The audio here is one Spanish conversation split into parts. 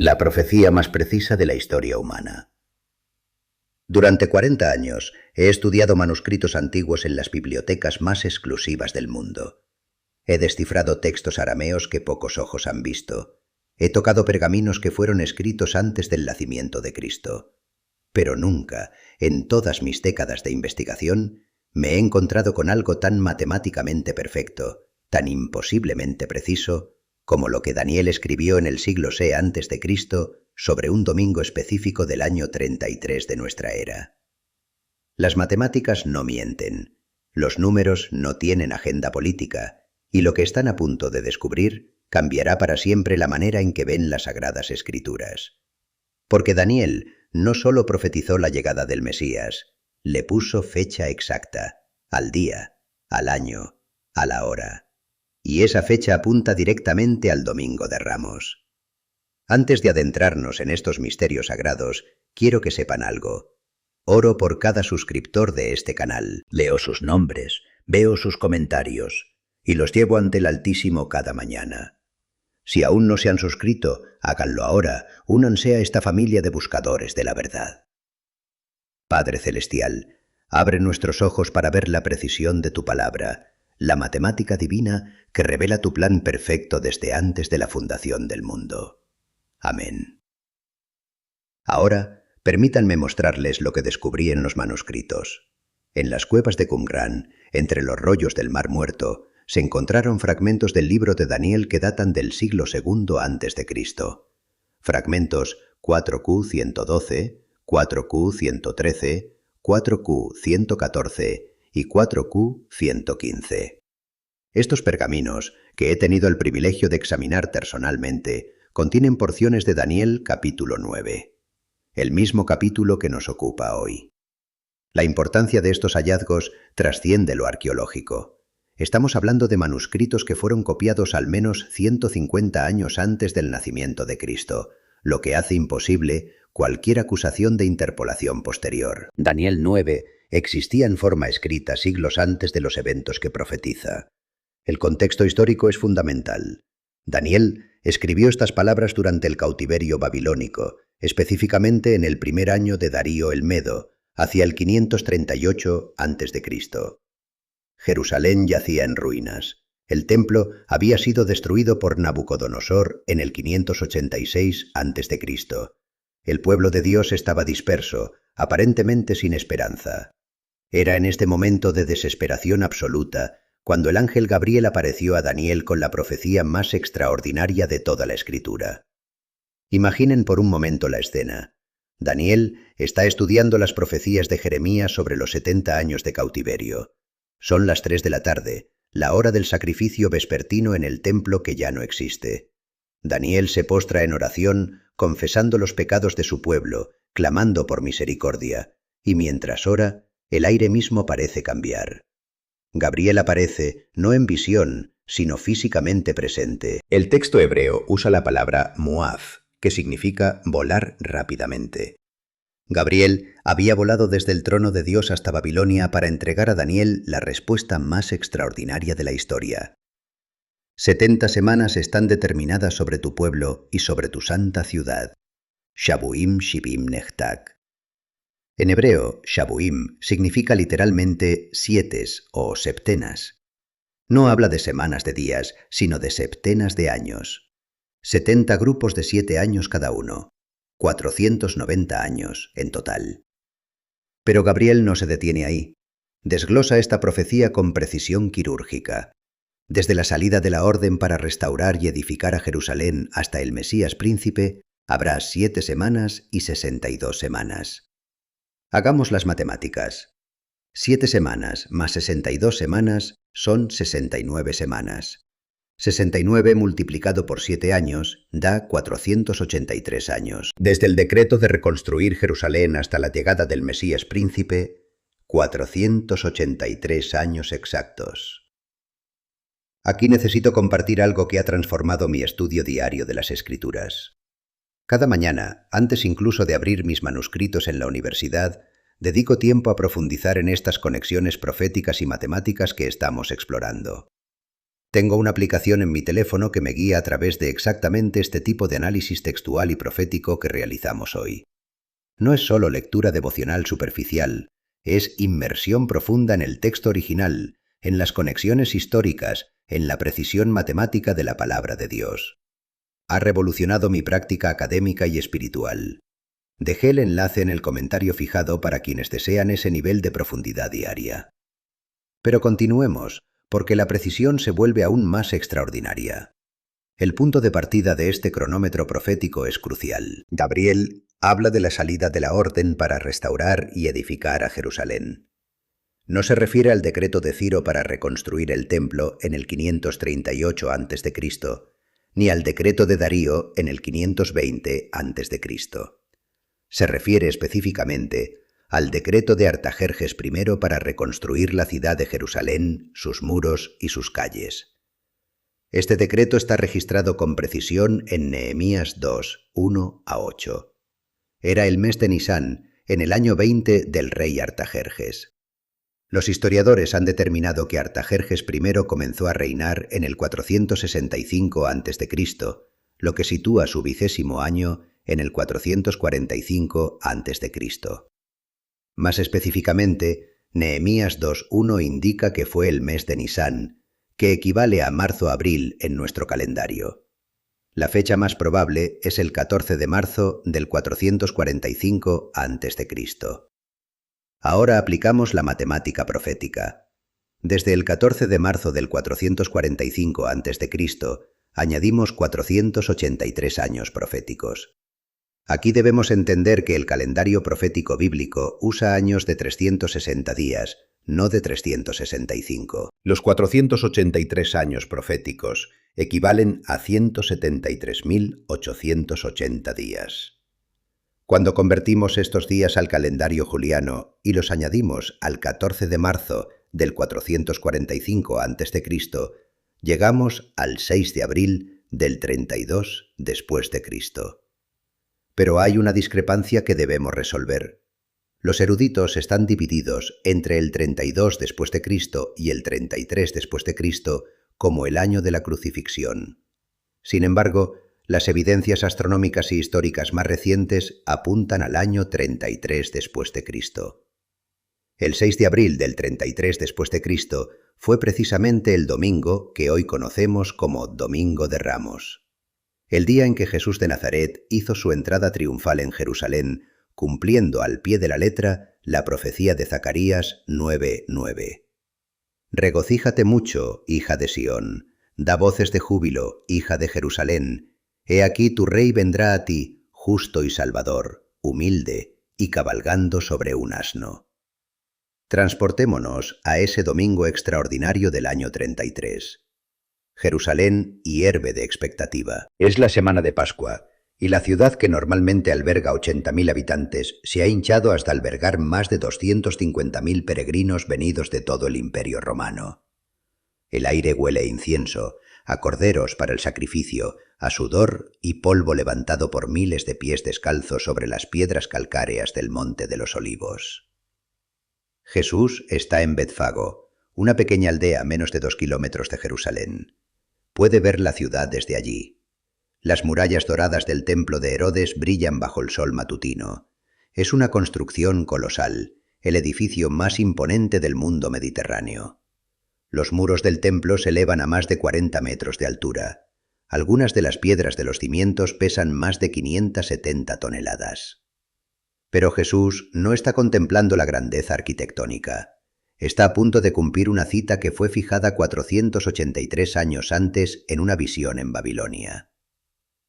La profecía más precisa de la historia humana. Durante 40 años he estudiado manuscritos antiguos en las bibliotecas más exclusivas del mundo. He descifrado textos arameos que pocos ojos han visto. He tocado pergaminos que fueron escritos antes del nacimiento de Cristo. Pero nunca, en todas mis décadas de investigación, me he encontrado con algo tan matemáticamente perfecto, tan imposiblemente preciso, como lo que Daniel escribió en el siglo VI a.C. sobre un domingo específico del año 33 de nuestra era. Las matemáticas no mienten, los números no tienen agenda política, y lo que están a punto de descubrir cambiará para siempre la manera en que ven las Sagradas Escrituras. Porque Daniel no solo profetizó la llegada del Mesías, le puso fecha exacta, al día, al año, a la hora. Y esa fecha apunta directamente al Domingo de Ramos. Antes de adentrarnos en estos misterios sagrados, quiero que sepan algo. Oro por cada suscriptor de este canal. Leo sus nombres, veo sus comentarios, y los llevo ante el Altísimo cada mañana. Si aún no se han suscrito, háganlo ahora, únanse a esta familia de buscadores de la verdad. Padre Celestial, abre nuestros ojos para ver la precisión de tu palabra, la matemática divina que revela tu plan perfecto desde antes de la fundación del mundo. Amén. Ahora, permítanme mostrarles lo que descubrí en los manuscritos. En las cuevas de Qumran, entre los rollos del Mar Muerto, se encontraron fragmentos del libro de Daniel que datan del siglo II a.C. Fragmentos 4Q112, 4Q113, 4Q114 y 4Q115. Estos pergaminos, que he tenido el privilegio de examinar personalmente, contienen porciones de Daniel capítulo 9, el mismo capítulo que nos ocupa hoy. La importancia de estos hallazgos trasciende lo arqueológico. Estamos hablando de manuscritos que fueron copiados al menos 150 años antes del nacimiento de Cristo, lo que hace imposible cualquier acusación de interpolación posterior. Daniel 9 existía en forma escrita siglos antes de los eventos que profetiza. El contexto histórico es fundamental. Daniel escribió estas palabras durante el cautiverio babilónico, específicamente en el primer año de Darío el Medo, hacia el 538 a.C. Jerusalén yacía en ruinas. El templo había sido destruido por Nabucodonosor en el 586 a.C. El pueblo de Dios estaba disperso, aparentemente sin esperanza. Era en este momento de desesperación absoluta cuando el ángel Gabriel apareció a Daniel con la profecía más extraordinaria de toda la Escritura. Imaginen por un momento la escena. Daniel está estudiando las profecías de Jeremías sobre los 70 años de cautiverio. Son las 3 de la tarde, la hora del sacrificio vespertino en el templo que ya no existe. Daniel se postra en oración, confesando los pecados de su pueblo, clamando por misericordia, y mientras ora, el aire mismo parece cambiar. Gabriel aparece, no en visión, sino físicamente presente. El texto hebreo usa la palabra muaf, que significa volar rápidamente. Gabriel había volado desde el trono de Dios hasta Babilonia para entregar a Daniel la respuesta más extraordinaria de la historia. 70 semanas están determinadas sobre tu pueblo y sobre tu santa ciudad. Shabuim Shibim Nechtak. En hebreo, Shabuim significa literalmente sietes o septenas. No habla de semanas de días, sino de septenas de años. 70 grupos de 7 años cada uno. 490 años en total. Pero Gabriel no se detiene ahí. Desglosa esta profecía con precisión quirúrgica. Desde la salida de la orden para restaurar y edificar a Jerusalén hasta el Mesías príncipe, habrá 7 semanas y 62 semanas. Hagamos las matemáticas. 7 semanas más 62 semanas son 69 semanas. 69 multiplicado por 7 años da 483 años. Desde el decreto de reconstruir Jerusalén hasta la llegada del Mesías príncipe, 483 años exactos. Aquí necesito compartir algo que ha transformado mi estudio diario de las Escrituras. Cada mañana, antes incluso de abrir mis manuscritos en la universidad, dedico tiempo a profundizar en estas conexiones proféticas y matemáticas que estamos explorando. Tengo una aplicación en mi teléfono que me guía a través de exactamente este tipo de análisis textual y profético que realizamos hoy. No es solo lectura devocional superficial, es inmersión profunda en el texto original, en las conexiones históricas, en la precisión matemática de la palabra de Dios. Ha revolucionado mi práctica académica y espiritual. Dejé el enlace en el comentario fijado para quienes desean ese nivel de profundidad diaria. Pero continuemos, porque la precisión se vuelve aún más extraordinaria. El punto de partida de este cronómetro profético es crucial. Gabriel habla de la salida de la orden para restaurar y edificar a Jerusalén. No se refiere al decreto de Ciro para reconstruir el templo en el 538 a.C., ni al decreto de Darío en el 520 a.C. Se refiere específicamente al decreto de Artajerjes I para reconstruir la ciudad de Jerusalén, sus muros y sus calles. Este decreto está registrado con precisión en Nehemías 2, 1-8. Era el mes de Nisán, en el año 20 del rey Artajerjes. Los historiadores han determinado que Artajerjes I comenzó a reinar en el 465 a.C., lo que sitúa su 20º año en el 445 a.C. Más específicamente, Nehemías 2.1 indica que fue el mes de Nisán, que equivale a marzo-abril en nuestro calendario. La fecha más probable es el 14 de marzo del 445 a.C. Ahora aplicamos la matemática profética. Desde el 14 de marzo del 445 a.C., añadimos 483 años proféticos. Aquí debemos entender que el calendario profético bíblico usa años de 360 días, no de 365. Los 483 años proféticos equivalen a 173.880 días. Cuando convertimos estos días al calendario juliano y los añadimos al 14 de marzo del 445 a.C., llegamos al 6 de abril del 32 después de Cristo. Pero hay una discrepancia que debemos resolver. Los eruditos están divididos entre el 32 después de Cristo y el 33 después de Cristo como el año de la crucifixión. Sin embargo, las evidencias astronómicas y históricas más recientes apuntan al año 33 después de Cristo. El 6 de abril del 33 después de Cristo fue precisamente el domingo que hoy conocemos como Domingo de Ramos. El día en que Jesús de Nazaret hizo su entrada triunfal en Jerusalén, cumpliendo al pie de la letra la profecía de Zacarías 9:9. Regocíjate mucho, hija de Sión, da voces de júbilo, hija de Jerusalén. He aquí tu rey vendrá a ti, justo y salvador, humilde y cabalgando sobre un asno. Transportémonos a ese domingo extraordinario del año 33. Jerusalén hierve de expectativa. Es la semana de Pascua, y la ciudad que normalmente alberga 80.000 habitantes se ha hinchado hasta albergar más de 250.000 peregrinos venidos de todo el Imperio Romano. El aire huele a incienso, a corderos para el sacrificio, a sudor y polvo levantado por miles de pies descalzos sobre las piedras calcáreas del Monte de los Olivos. Jesús está en Betfago, una pequeña aldea a menos de 2 kilómetros de Jerusalén. Puede ver la ciudad desde allí. Las murallas doradas del templo de Herodes brillan bajo el sol matutino. Es una construcción colosal, el edificio más imponente del mundo mediterráneo. Los muros del templo se elevan a más de 40 metros de altura. Algunas de las piedras de los cimientos pesan más de 570 toneladas. Pero Jesús no está contemplando la grandeza arquitectónica. Está a punto de cumplir una cita que fue fijada 483 años antes en una visión en Babilonia.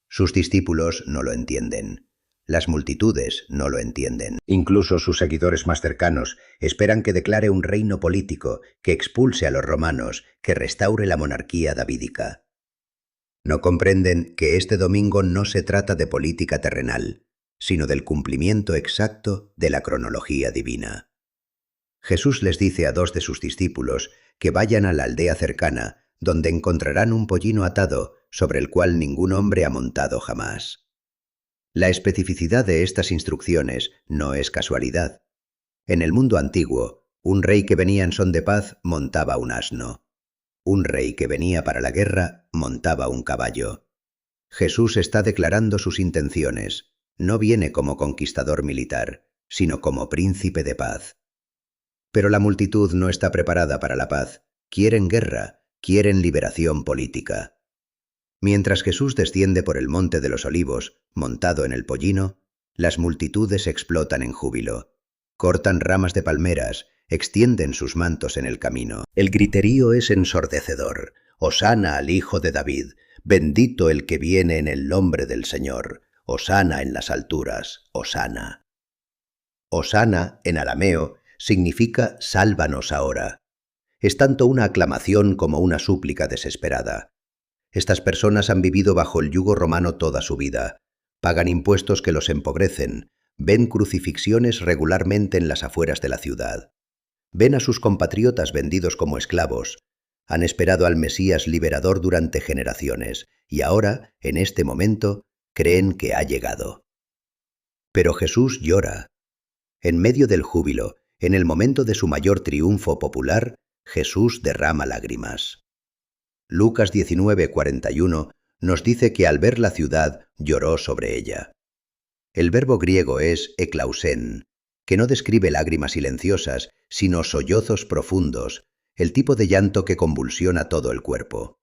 Sus discípulos no lo entienden. Las multitudes no lo entienden. Incluso sus seguidores más cercanos esperan que declare un reino político, que expulse a los romanos, que restaure la monarquía davídica. No comprenden que este domingo no se trata de política terrenal, sino del cumplimiento exacto de la cronología divina. Jesús les dice a 2 de sus discípulos que vayan a la aldea cercana, donde encontrarán un pollino atado sobre el cual ningún hombre ha montado jamás. La especificidad de estas instrucciones no es casualidad. En el mundo antiguo, un rey que venía en son de paz montaba un asno. Un rey que venía para la guerra montaba un caballo. Jesús está declarando sus intenciones. No viene como conquistador militar, sino como príncipe de paz. Pero la multitud no está preparada para la paz. Quieren guerra, quieren liberación política. Mientras Jesús desciende por el monte de los Olivos, montado en el pollino, las multitudes explotan en júbilo. Cortan ramas de palmeras, extienden sus mantos en el camino. El griterío es ensordecedor. Hosana al Hijo de David, bendito el que viene en el nombre del Señor. Hosana en las alturas, hosana. Hosana, en arameo, significa sálvanos ahora. Es tanto una aclamación como una súplica desesperada. Estas personas han vivido bajo el yugo romano toda su vida. Pagan impuestos que los empobrecen. Ven crucifixiones regularmente en las afueras de la ciudad. Ven a sus compatriotas vendidos como esclavos. Han esperado al Mesías liberador durante generaciones y ahora, en este momento, creen que ha llegado. Pero Jesús llora. En medio del júbilo, en el momento de su mayor triunfo popular, Jesús derrama lágrimas. Lucas 19:41 nos dice que al ver la ciudad lloró sobre ella. El verbo griego es eklausen, que no describe lágrimas silenciosas, sino sollozos profundos, el tipo de llanto que convulsiona todo el cuerpo.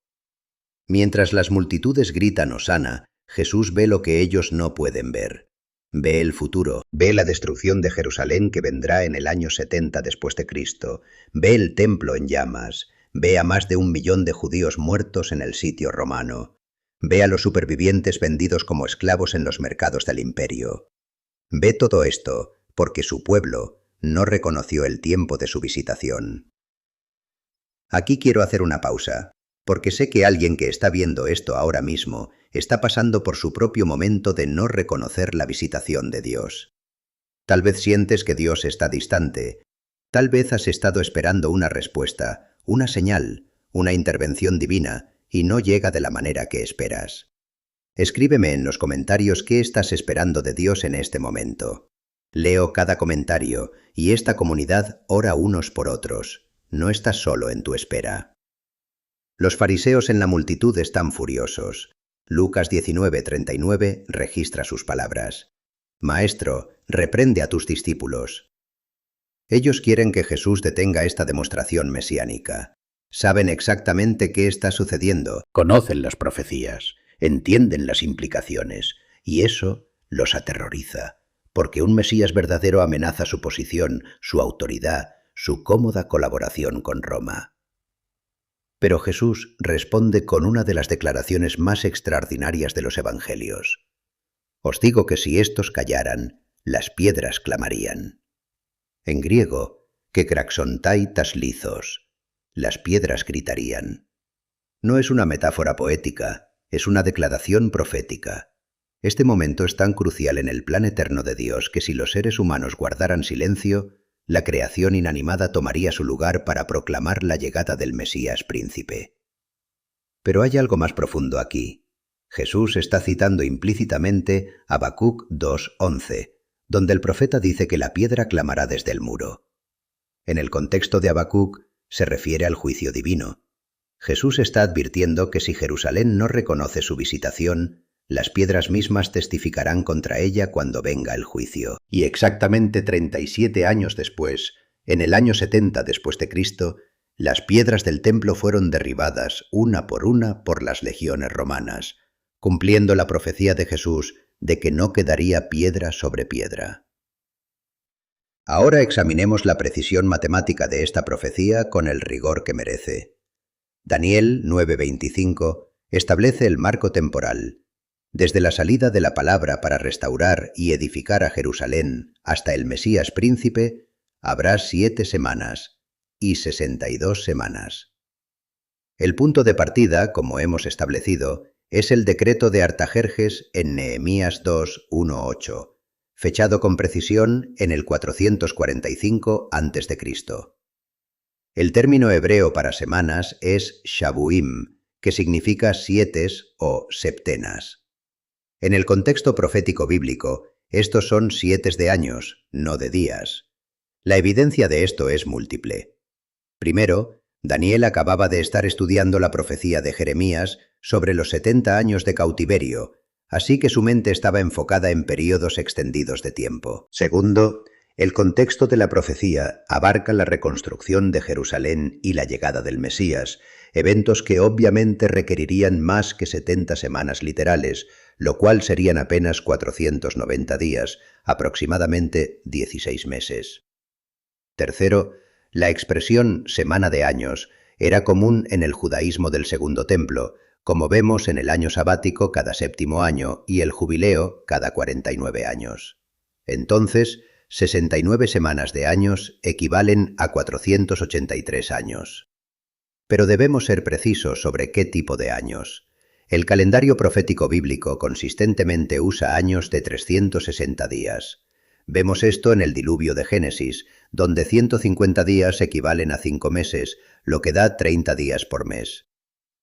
Mientras las multitudes gritan hosana, Jesús ve lo que ellos no pueden ver. Ve el futuro, ve la destrucción de Jerusalén que vendrá en el año 70 después de Cristo, ve el templo en llamas, ve a más de 1 millón de judíos muertos en el sitio romano, ve a los supervivientes vendidos como esclavos en los mercados del imperio. Ve todo esto porque su pueblo no reconoció el tiempo de su visitación. Aquí quiero hacer una pausa, porque sé que alguien que está viendo esto ahora mismo está pasando por su propio momento de no reconocer la visitación de Dios. Tal vez sientes que Dios está distante. Tal vez has estado esperando una respuesta, una señal, una intervención divina, y no llega de la manera que esperas. Escríbeme en los comentarios qué estás esperando de Dios en este momento. Leo cada comentario, y esta comunidad ora unos por otros. No estás solo en tu espera. Los fariseos en la multitud están furiosos. Lucas 19:39 registra sus palabras. Maestro, reprende a tus discípulos. Ellos quieren que Jesús detenga esta demostración mesiánica. Saben exactamente qué está sucediendo, conocen las profecías, entienden las implicaciones, y eso los aterroriza, porque un Mesías verdadero amenaza su posición, su autoridad, su cómoda colaboración con Roma. Pero Jesús responde con una de las declaraciones más extraordinarias de los evangelios. Os digo que si estos callaran, las piedras clamarían. En griego, que kraxontai taslizos, las piedras gritarían. No es una metáfora poética, es una declaración profética. Este momento es tan crucial en el plan eterno de Dios que si los seres humanos guardaran silencio, la creación inanimada tomaría su lugar para proclamar la llegada del Mesías príncipe. Pero hay algo más profundo aquí. Jesús está citando implícitamente Habacuc 2:11, donde el profeta dice que la piedra clamará desde el muro. En el contexto de Habacuc se refiere al juicio divino. Jesús está advirtiendo que si Jerusalén no reconoce su visitación, las piedras mismas testificarán contra ella cuando venga el juicio. Y exactamente 37 años después, en el año 70 después de Cristo, las piedras del templo fueron derribadas una por las legiones romanas, cumpliendo la profecía de Jesús de que no quedaría piedra sobre piedra. Ahora examinemos la precisión matemática de esta profecía con el rigor que merece. Daniel 9:25 establece el marco temporal. Desde la salida de la palabra para restaurar y edificar a Jerusalén hasta el Mesías príncipe, habrá 7 semanas y 62 semanas. El punto de partida, como hemos establecido, es el decreto de Artajerjes en Nehemías 2:1-8, fechado con precisión en el 445 a.C. El término hebreo para semanas es shabuim, que significa sietes o septenas. En el contexto profético bíblico, estos son 7 de años, no de días. La evidencia de esto es múltiple. Primero, Daniel acababa de estar estudiando la profecía de Jeremías sobre los 70 años de cautiverio, así que su mente estaba enfocada en períodos extendidos de tiempo. Segundo, el contexto de la profecía abarca la reconstrucción de Jerusalén y la llegada del Mesías, eventos que obviamente requerirían más que 70 semanas literales, lo cual serían apenas 490 días, aproximadamente 16 meses. Tercero, la expresión semana de años era común en el judaísmo del Segundo Templo, como vemos en el año sabático cada 7º año y el jubileo cada 49 años. Entonces, 69 semanas de años equivalen a 483 años. Pero debemos ser precisos sobre qué tipo de años. El calendario profético bíblico consistentemente usa años de 360 días. Vemos esto en el diluvio de Génesis, donde 150 días equivalen a 5 meses, lo que da 30 días por mes.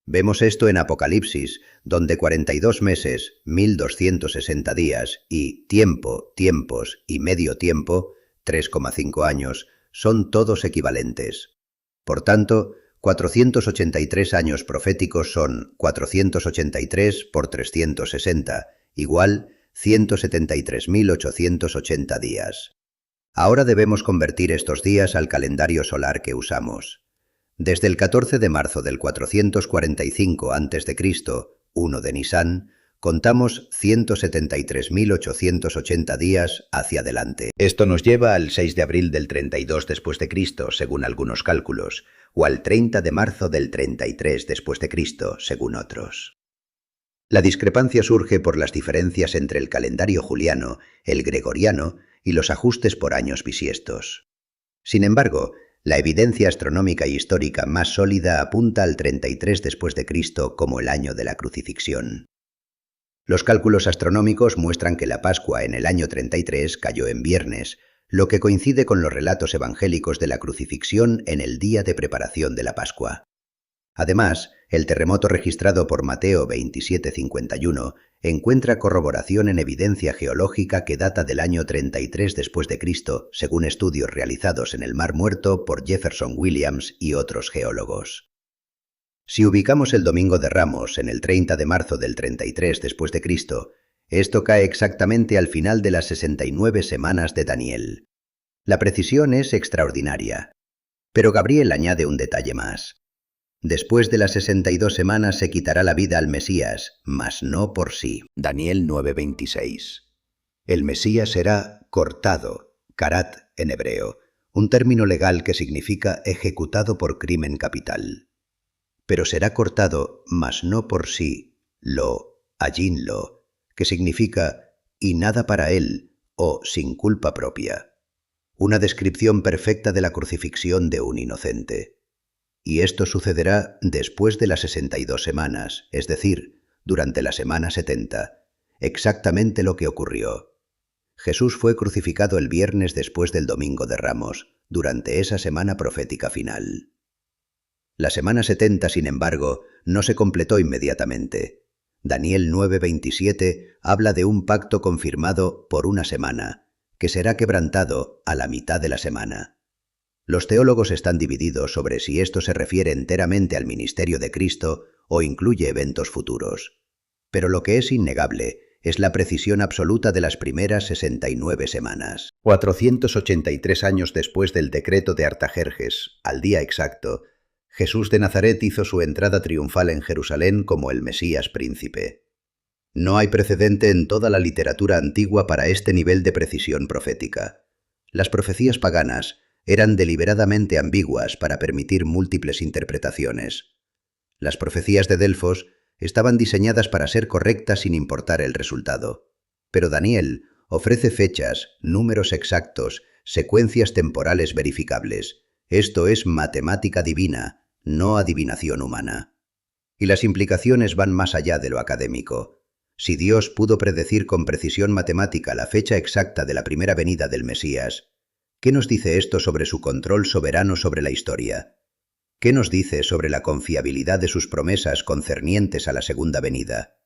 Vemos esto en Apocalipsis, donde 42 meses, 1260 días, y tiempo, tiempos y medio tiempo, 3,5 años, son todos equivalentes. Por tanto, 483 años proféticos son 483 por 360, igual 173.880 días. Ahora debemos convertir estos días al calendario solar que usamos. Desde el 14 de marzo del 445 a.C., 1 de Nisán, contamos 173.880 días hacia adelante. Esto nos lleva al 6 de abril del 32 después de Cristo, según algunos cálculos, o al 30 de marzo del 33 después de Cristo, según otros. La discrepancia surge por las diferencias entre el calendario juliano, el gregoriano y los ajustes por años bisiestos. Sin embargo, la evidencia astronómica y histórica más sólida apunta al 33 después de Cristo como el año de la crucifixión. Los cálculos astronómicos muestran que la Pascua en el año 33 cayó en viernes, lo que coincide con los relatos evangélicos de la crucifixión en el día de preparación de la Pascua. Además, el terremoto registrado por Mateo 27:51 encuentra corroboración en evidencia geológica que data del año 33 después de Cristo, según estudios realizados en el Mar Muerto por Jefferson Williams y otros geólogos. Si ubicamos el Domingo de Ramos en el 30 de marzo del 33 después de Cristo, esto cae exactamente al final de las 69 semanas de Daniel. La precisión es extraordinaria. Pero Gabriel añade un detalle más. Después de las 62 semanas se quitará la vida al Mesías, mas no por sí. Daniel 9:26. El Mesías será cortado, karat en hebreo, un término legal que significa ejecutado por crimen capital. Pero será cortado, mas no por sí, allín-lo, que significa y nada para él, o sin culpa propia. Una descripción perfecta de la crucifixión de un inocente. Y esto sucederá después de las 62 semanas, es decir, durante la semana 70, exactamente lo que ocurrió. Jesús fue crucificado el viernes después del Domingo de Ramos, durante esa semana profética final. La semana 70, sin embargo, no se completó inmediatamente. Daniel 9:27 habla de un pacto confirmado por una semana, que será quebrantado a la mitad de la semana. Los teólogos están divididos sobre si esto se refiere enteramente al ministerio de Cristo o incluye eventos futuros. Pero lo que es innegable es la precisión absoluta de las primeras 69 semanas. 483 años después del decreto de Artajerjes, al día exacto, Jesús de Nazaret hizo su entrada triunfal en Jerusalén como el Mesías príncipe. No hay precedente en toda la literatura antigua para este nivel de precisión profética. Las profecías paganas eran deliberadamente ambiguas para permitir múltiples interpretaciones. Las profecías de Delfos estaban diseñadas para ser correctas sin importar el resultado. Pero Daniel ofrece fechas, números exactos, secuencias temporales verificables. Esto es matemática divina, no adivinación humana. Y las implicaciones van más allá de lo académico. Si Dios pudo predecir con precisión matemática la fecha exacta de la primera venida del Mesías, ¿qué nos dice esto sobre su control soberano sobre la historia? ¿Qué nos dice sobre la confiabilidad de sus promesas concernientes a la segunda venida?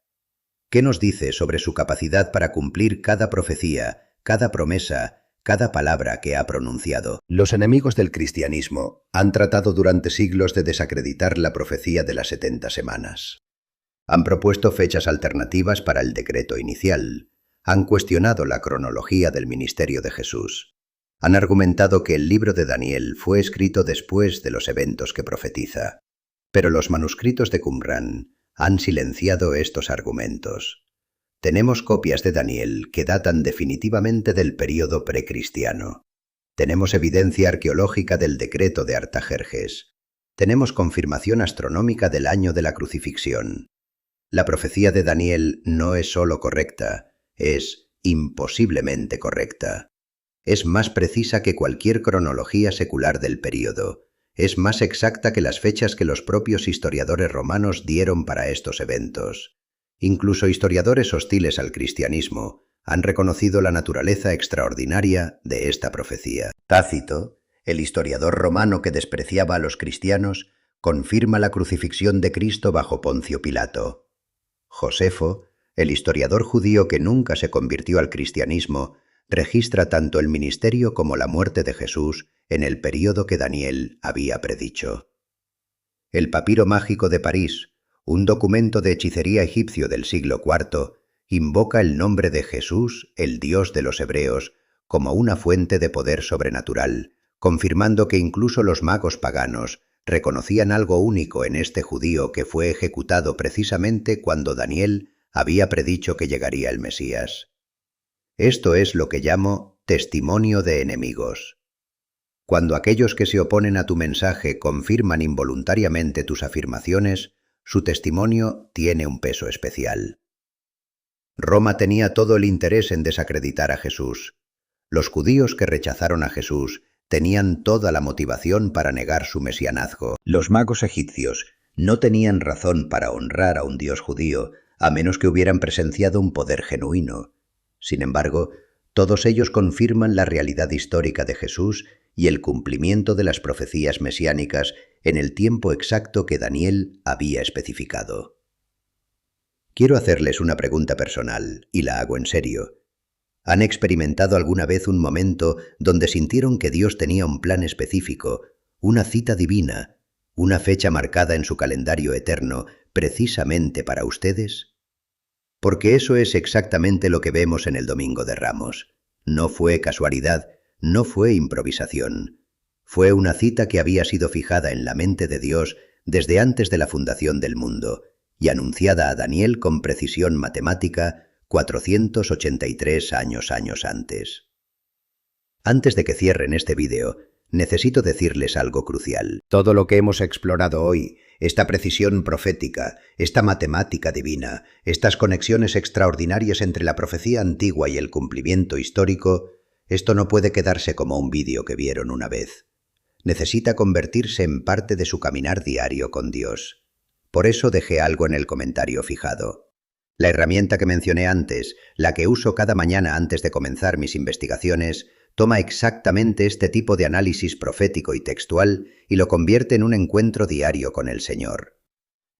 ¿Qué nos dice sobre su capacidad para cumplir cada profecía, cada promesa, cada palabra que ha pronunciado. Los enemigos del cristianismo han tratado durante siglos de desacreditar la profecía de las 70 semanas. Han propuesto fechas alternativas para el decreto inicial. Han cuestionado la cronología del ministerio de Jesús. Han argumentado que el libro de Daniel fue escrito después de los eventos que profetiza. Pero los manuscritos de Qumrán han silenciado estos argumentos. Tenemos copias de Daniel que datan definitivamente del período precristiano. Tenemos evidencia arqueológica del decreto de Artajerjes. Tenemos confirmación astronómica del año de la crucifixión. La profecía de Daniel no es solo correcta, es imposiblemente correcta. Es más precisa que cualquier cronología secular del período. Es más exacta que las fechas que los propios historiadores romanos dieron para estos eventos. Incluso historiadores hostiles al cristianismo han reconocido la naturaleza extraordinaria de esta profecía. Tácito, el historiador romano que despreciaba a los cristianos, confirma la crucifixión de Cristo bajo Poncio Pilato. Josefo, el historiador judío que nunca se convirtió al cristianismo, registra tanto el ministerio como la muerte de Jesús en el período que Daniel había predicho. El papiro mágico de París, un documento de hechicería egipcio del siglo IV, invoca el nombre de Jesús, el Dios de los hebreos, como una fuente de poder sobrenatural, confirmando que incluso los magos paganos reconocían algo único en este judío que fue ejecutado precisamente cuando Daniel había predicho que llegaría el Mesías. Esto es lo que llamo testimonio de enemigos. Cuando aquellos que se oponen a tu mensaje confirman involuntariamente tus afirmaciones, su testimonio tiene un peso especial. Roma tenía todo el interés en desacreditar a Jesús. Los judíos que rechazaron a Jesús tenían toda la motivación para negar su mesianazgo. Los magos egipcios no tenían razón para honrar a un dios judío, a menos que hubieran presenciado un poder genuino. Sin embargo, todos ellos confirman la realidad histórica de Jesús y el cumplimiento de las profecías mesiánicas en el tiempo exacto que Daniel había especificado. Quiero hacerles una pregunta personal, y la hago en serio. ¿Han experimentado alguna vez un momento donde sintieron que Dios tenía un plan específico, una cita divina, una fecha marcada en su calendario eterno, precisamente para ustedes? Porque eso es exactamente lo que vemos en el Domingo de Ramos. No fue casualidad, no fue improvisación. Fue una cita que había sido fijada en la mente de Dios desde antes de la fundación del mundo y anunciada a Daniel con precisión matemática 483 años antes. Antes de que cierren este vídeo, necesito decirles algo crucial. Todo lo que hemos explorado hoy, esta precisión profética, esta matemática divina, estas conexiones extraordinarias entre la profecía antigua y el cumplimiento histórico, esto no puede quedarse como un vídeo que vieron una vez. Necesita convertirse en parte de su caminar diario con Dios. Por eso dejé algo en el comentario fijado. La herramienta que mencioné antes, la que uso cada mañana antes de comenzar mis investigaciones, toma exactamente este tipo de análisis profético y textual y lo convierte en un encuentro diario con el Señor.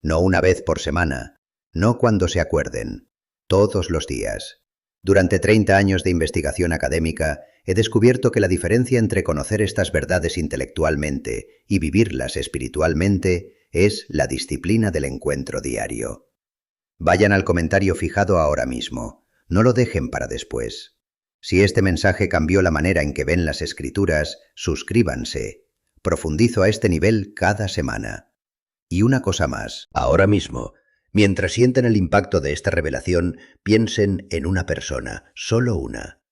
No una vez por semana, no cuando se acuerden, todos los días. Durante 30 años de investigación académica, he descubierto que la diferencia entre conocer estas verdades intelectualmente y vivirlas espiritualmente es la disciplina del encuentro diario. Vayan al comentario fijado ahora mismo, no lo dejen para después. Si este mensaje cambió la manera en que ven las Escrituras, suscríbanse. Profundizo a este nivel cada semana. Y una cosa más, ahora mismo, mientras sienten el impacto de esta revelación, piensen en una persona, solo una.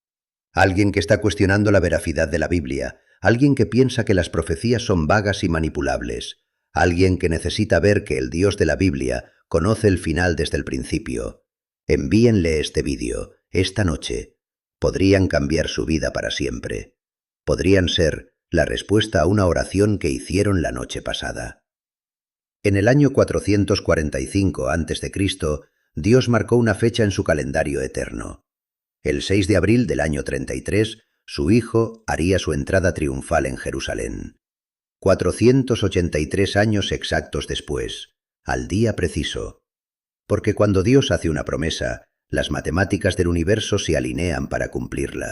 Alguien que está cuestionando la veracidad de la Biblia, alguien que piensa que las profecías son vagas y manipulables, alguien que necesita ver que el Dios de la Biblia conoce el final desde el principio. Envíenle este vídeo, esta noche. Podrían cambiar su vida para siempre. Podrían ser la respuesta a una oración que hicieron la noche pasada. En el año 445 a.C., Dios marcó una fecha en su calendario eterno. El 6 de abril del año 33, su Hijo haría su entrada triunfal en Jerusalén. 483 años exactos después, al día preciso. Porque cuando Dios hace una promesa, las matemáticas del universo se alinean para cumplirla.